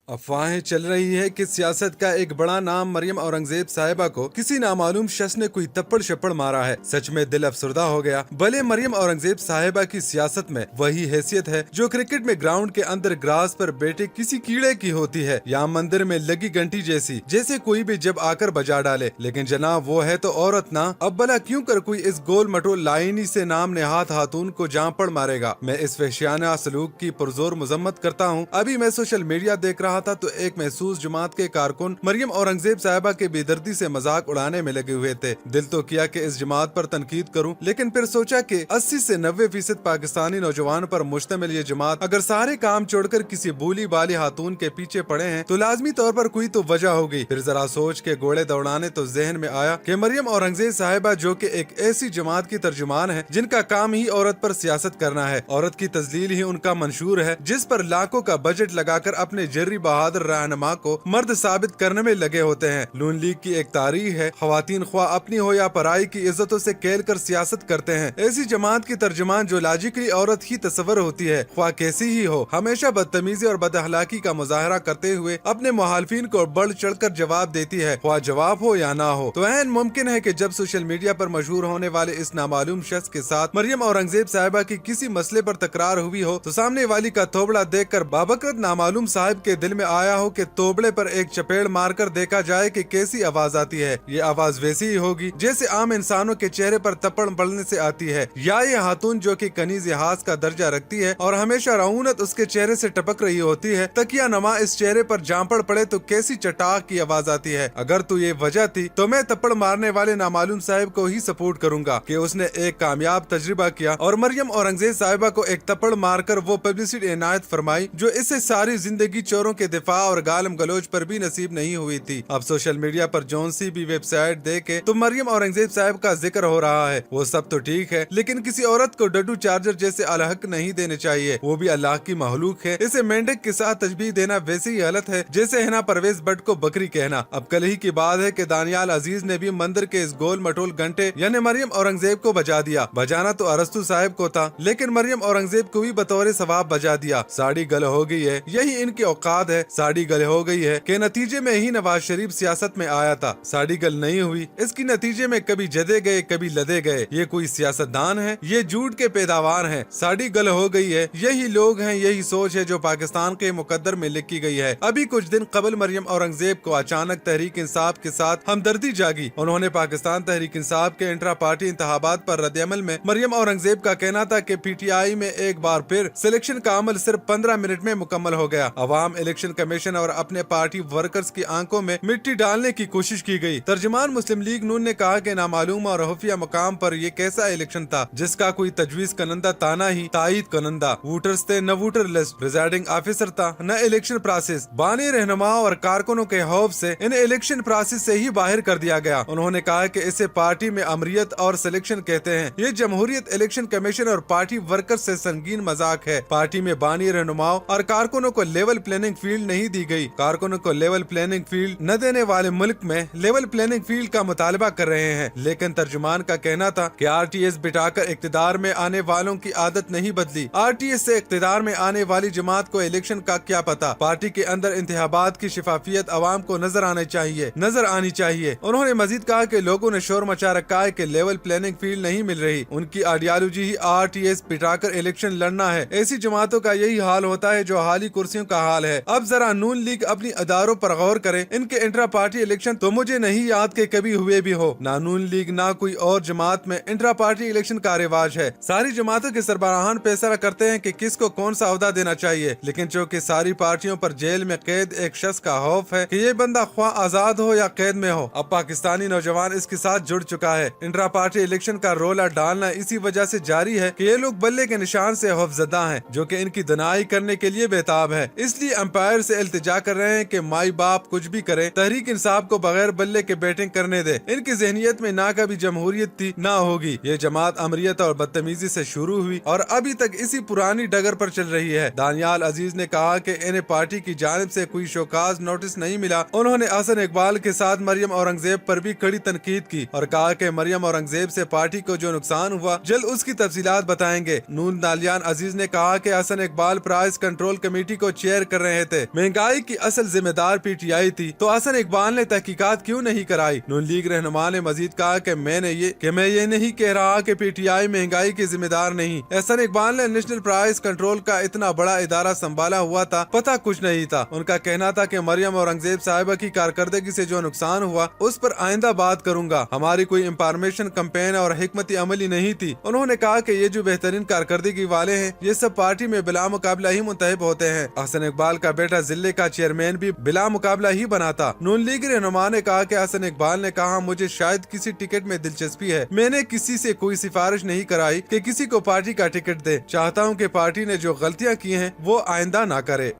अफवाहें चल रही है कि सियासत का एक बड़ा नाम मरियम औरंगजेब साहिबा को किसी नामालूम शख्स ने कोई तप्पड़ शप्पड़ मारा है। सच में दिल अफसरदा हो गया। भले मरियम औरंगजेब साहिबा की सियासत में वही हैसियत है जो क्रिकेट में ग्राउंड के अंदर ग्रास पर बैठे किसी कीड़े की होती है या मंदिर में लगी घंटी जैसी, जैसे कोई भी जब आकर बजा डाले। लेकिन जनाब वो है तो औरत ना। अब भला क्यों कर कोई इस गोल मटोल लाइनी से नाम नेहात खातून को जांपड़ मारेगा। मैं इस वहशियाना सलूक की पुरजोर मजम्मत करता हूँ। अभी मैं सोशल मीडिया देख रहा था तो एक महसूस जमात के कारकुन मरियम औरंगजेब साहिबा के बेदर्दी से मजाक उड़ाने में लगे हुए थे। दिल तो किया कि इस जमात पर तनकीद करूं, लेकिन फिर सोचा कि 80 से 90% पाकिस्तानी नौजवान पर मुश्तमिल ये जमात अगर सारे काम छोड़कर किसी भूली बाली खातून के पीछे पड़े हैं तो लाजमी तौर पर कोई तो वजह होगी। फिर जरा सोच के घोड़े दौड़ाने तो जहन में आया कि मरियम औरंगजेब साहिबा जो कि एक ऐसी जमात की तर्जुमान है जिनका काम ही औरत पर सियासत करना है, औरत की तजलील ही उनका मंशूर है, जिस पर लाखों का बजट लगाकर अपने जर्री बहादुर रहनुमा को मर्द साबित करने में लगे होते हैं। नून लीग की एक तारीख है, खवातीन ख्वाह अपनी हो या पराई की इज्जतों से खेल कर सियासत करते हैं। ऐसी जमात की तर्जुमान जो लॉजिकली औरत ही तस्वर होती है, ख्वाह कैसी ही हो, हमेशा बदतमीजी और बदअखलाकी का मुजाहरा करते हुए अपने मुखालिफिन को बढ़ चढ़ कर जवाब देती है, ख्वाह जवाब हो या ना हो। तो ऐन मुमकिन है कि जब सोशल मीडिया पर मशहूर होने वाले इस नामालूम शख्स के साथ मरियम औरंगजेब साहिबा की किसी मसले पर तकरार हुई हो तो सामने वाली का तोबड़ा देखकर बाबकरत नामालूम साहिब के दिल में आया हो कि तोबड़े पर एक चपेड़ मारकर देखा जाए कि कैसी आवाज आती है। ये आवाज वैसी ही होगी जैसे आम इंसानों के चेहरे पर तपड़ पड़ने से आती है, या ये खातून जो कि कनीज़ हास का दर्जा रखती है और हमेशा रऊनत उसके चेहरे से टपक रही होती है, तकिया नमा इस चेहरे पर जांपड़ पड़े तो कैसी चटाक की आवाज आती है। अगर तो ये वजह थी तो मैं तपड़ मारने वाले नामालूम साहिब को ही सपोर्ट करूंगा कि उसने एक कामयाब तजर्बा किया और मरियम औरंगजेब साहिबा को एक तपड़ मारकर वो पब्लिसिटी इनायत फरमाई जो इससे सारी जिंदगी चोरों के दिफा और गालम गलोच पर भी नसीब नहीं हुई थी। अब सोशल मीडिया पर जौन सी भी वेबसाइट देखे तो मरियम औरंगजेब साहिब का जिक्र हो रहा है। वो सब तो ठीक है, लेकिन किसी औरत को डड्डू चार्जर जैसे अलहक नहीं देने चाहिए। वो भी अल्लाह की महलूक है। इसे मेंढक के साथ तशबीह देना वैसे ही गलत है जैसे हिना परवेज भट्ट को बकरी कहना। अब कल ही की बात है कि दानियाल अजीज ने भी मंदिर के इस गोल मटोल घंटे यानी मरियम औरंगजेब को बजा दिया। बजाना तो अरस्तु साहिब को था, लेकिन मरियम औरंगजेब को भी बतौर सवाब बजा दिया। साड़ी गल हो गई है, यही इनकी औकात है। साड़ी गल हो गई है के नतीजे में ही नवाज शरीफ सियासत में आया था। साड़ी गल नहीं हुई, इसकी नतीजे में कभी जदे गए कभी लदे गए। ये कोई सियासतदान है? ये झूठ के पैदावार हैं। साड़ी गल हो गई है, यही लोग हैं, यही सोच है जो पाकिस्तान के मुकद्दर में लिखी गई है। अभी कुछ दिन कबल मरियम औरंगजेब को अचानक तहरीक इंसाफ के साथ हमदर्दी जागी। उन्होंने पाकिस्तान तहरीक इंसाफ के इंट्रा पार्टी इंतखाबात पर रद्दअमल में मरियम औरंगजेब का कहना था कि पीटीआई में एक बार फिर सिलेक्शन का अमल सिर्फ 15 मिनट में मुकम्मल हो गया। अवाम इलेक्शन कमीशन और अपने पार्टी वर्कर्स की आंखों में मिट्टी डालने की कोशिश की गई। तर्जुमान मुस्लिम लीग नून ने कहा कि नामालूम और खुफिया मकाम पर ये कैसा इलेक्शन था जिसका कोई तजवीज कनंदा ताना ही तायद कनंदा। वोटर्स थे न वोटर लिस्ट, प्रिजाइडिंग ऑफिसर था न इलेक्शन प्रोसेस। बानी रहनुमा और कारकुनों के खौफ से इन्हें इलेक्शन प्रोसेस से ही बाहर कर दिया गया। उन्होंने कहा कि इसे पार्टी में अमरियत और सिलेक्शन कहते हैं। ये जमहूरियत इलेक्शन कमीशन और पार्टी वर्कर्स से संगीन मजाक है। पार्टी में बानी रहनुमाओं और कारकुनों को लेवल प्लानिंग फील्ड नहीं दी गई। कारकुनों को लेवल प्लानिंग फील्ड न देने वाले मुल्क में लेवल प्लानिंग फील्ड का मुतालबा कर रहे हैं। लेकिन तर्जुमान का कहना था कि आरटीएस बिठाकर इक्तिदार में आने वालों की आदत नहीं बदली। आरटीएस से इक्तिदार में आने वाली जमात को इलेक्शन का क्या पता। पार्टी के अंदर इंतखाबात की शिफाफियत अवाम को नजर आनी चाहिए। उन्होंने मजीद कहा कि लोगों ने शोर मचा रखा है कि लेवल प्लानिंग फील्ड नहीं मिल रही। उनकी आइडियोलॉजी ही आरटीएस बिठाकर इलेक्शन लड़ना है। ऐसी जमातों का यही हाल होता है जो हाली कुर्सियों का हाल है। अब जरा नून लीग अपनी अदारों पर गौर करे। इनके इंट्रा पार्टी इलेक्शन तो मुझे नहीं याद के कभी हुए भी हो। ना नून लीग ना कोई और जमात में इंट्रा पार्टी इलेक्शन का रिवाज है। सारी जमातों के सरबराहान फैसला करते हैं कि किसको कौन सा ओहदा देना चाहिए, लेकिन चूंकि सारी पार्टियों पर जेल में कैद एक शख्स का खौफ है कि ये बंदा ख्वाह आजाद हो या कैद में हो। अब पाकिस्तानी नौजवान इसके साथ जुड़ चुका है। इंट्रा पार्टी इलेक्शन का रोला डालना इसी वजह से जारी है कि ये लोग बल्ले के निशान से खौफजदा हैं, जो कि इनकी दनाई करने के लिए बेताब है। इसलिए अंपायर से इल्तिजा कर रहे हैं कि माई बाप कुछ भी करे, तहरीक इंसाफ को बगैर बल्ले के बैटिंग करने दे। इनकी जहनियत में ना कभी जमहूरियत थी ना होगी। ये जमात अमरियत और बदतमीजी से शुरू हुई और अभी तक इसी पुरानी डगर पर चल रही है। दानियाल अजीज ने कहा कि इन्हें पार्टी की जानिब से कोई शोकाज नोटिस नहीं मिला। उन्होंने हसन इकबाल के साथ मरियम औरंगजेब पर भी कड़ी तनकीद की और कहा कि मरियम औरंगजेब से पार्टी को जो नुकसान हुआ जल्द उसकी तफसीलात बताएंगे। नून दालियान अजीज ने कहा कि Hasan Iqbal price control committee को चेयर कर रहे थे करते। महंगाई की असल जिम्मेदार पीटीआई थी तो हसन इकबाल ने तहकीकात क्यों नहीं कराई? नून लीग रहनुमा ने मजीद कहा कि मैं ये नहीं कह रहा कि पीटीआई महंगाई के जिम्मेदार नहीं। हसन इकबाल ने नेशनल प्राइस कंट्रोल का इतना बड़ा इदारा संभाला हुआ था, पता कुछ नहीं था। उनका कहना था कि मरियम औरंगजेब साहिबा की कारकर्दगी से जो नुकसान हुआ उस पर आइंदा बात करूंगा। हमारी कोई इंफॉर्मेशन कैंपेन और हिकमती अमली नहीं थी। उन्होंने कहा कि ये जो बेहतरीन कारकर्दगी वाले हैं ये सब पार्टी में बिला मुकाबला ही मुंतखब होते हैं। हसन इकबाल का बेटा जिले का चेयरमैन भी बिला मुकाबला ही बना था। नून लीग रहनुमा ने कहा कि हसन इकबाल ने कहा, मुझे शायद किसी टिकट में दिलचस्पी है, मैंने किसी से कोई सिफारिश नहीं कराई कि किसी को पार्टी का टिकट दे। चाहता हूँ कि पार्टी ने जो गलतियाँ की हैं वो आइंदा ना करे।